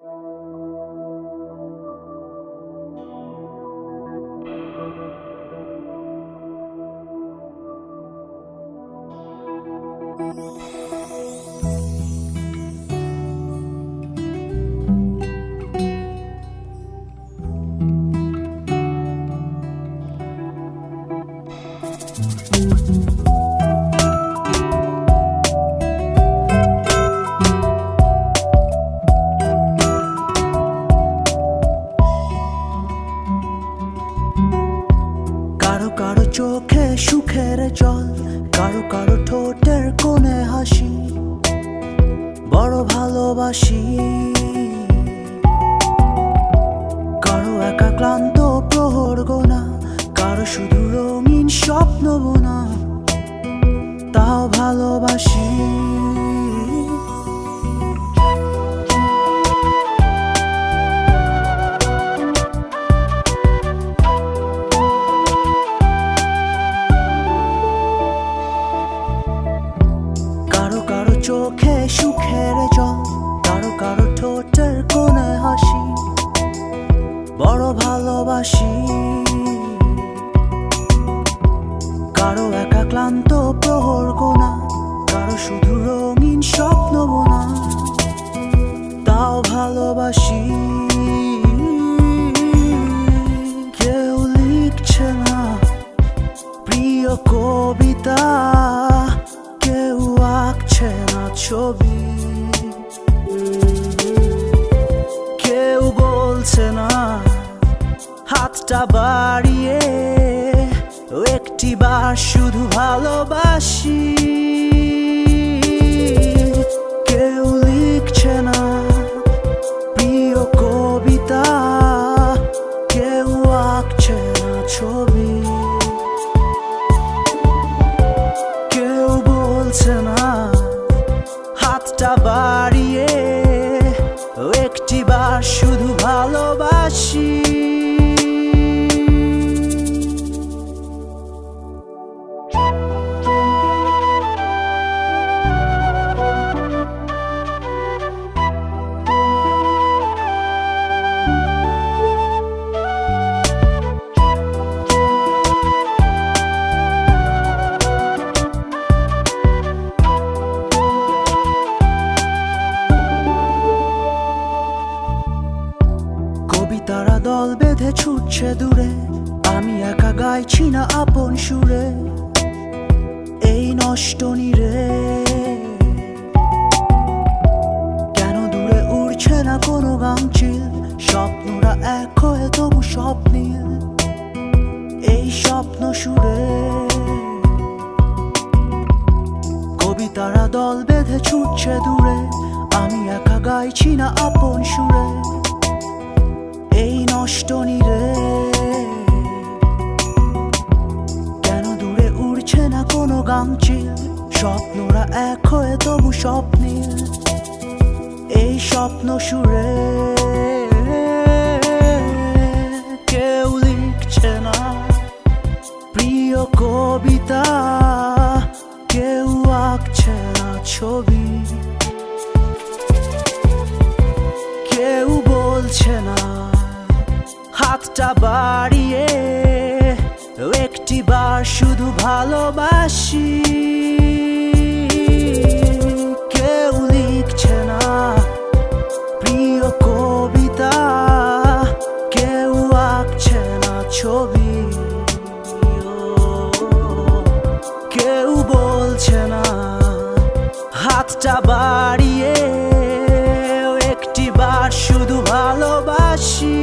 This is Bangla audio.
কারো কারো চোখে সুখের জল, কারো কারো ঠোঁটের কোণে হাসি, বড় ভালোবাসি। কারো একা ক্লান্ত প্রহর গোনা, কারো শুধু রঙিন স্বপ্ন বোনা, তাও ভালোবাসি। কারো কারো চোখে সুখের জল, কারো কারো ঠোঁটের কোণে হাসি, বড় ভালোবাসি। কারো একা ক্লান্ত প্রহর গোনা, কারো শুধু রঙিন স্বপ্ন বোনা, তাও ভালোবাসি। কেউ লিখছে না প্রিয় কবিতা, কেউ আঁকছে না ছবি, কেউ বলছে না হাতটা বাড়িয়ে একটিবার শুধু ভালোবাসি। কেউ লিখছে না প্রিয় কবিতা, কেউ আঁকছে না ছবি, কেউ বলছে না হাতটা বাড়িয়ে একটিবার শুধু ভালোবাসি। কবিতারা দল বেঁধে ছুটছে দূরে, আমি একা গাইছি না আপন সুরে এই নষ্ট নীরে। কেন দূরে উড়ছে না কোনো গাংচিল, স্বপ্নরা এক হয়ে তবু স্বপ্নীল এই স্বপ্ন সুরে। কবিতারা দল বেঁধে ছুটছে দূরে, আমি একা গাইছি না আপন সুরে এই নষ্ট নীরে। কেন দূরে উড়ছে না কোনো গাংচিল, স্বপ্নরা এক হয়ে তবু স্বপ্নীল এই স্বপ্ন সুরে। কেউ লিখছে না প্রিয় কবিতা, কেউ আঁকছে না ছবি, কেউ বলছে না হাতটা বাড়িয়ে একটিবার শুধু ভালোবাসি। কেউ লিখছে না প্রিয় কবিতা, কেউ আঁকছে না ছবি, কেউ বলছে না হাতটা বাড়িয়ে একটিবার শুধু ভালোবাসি।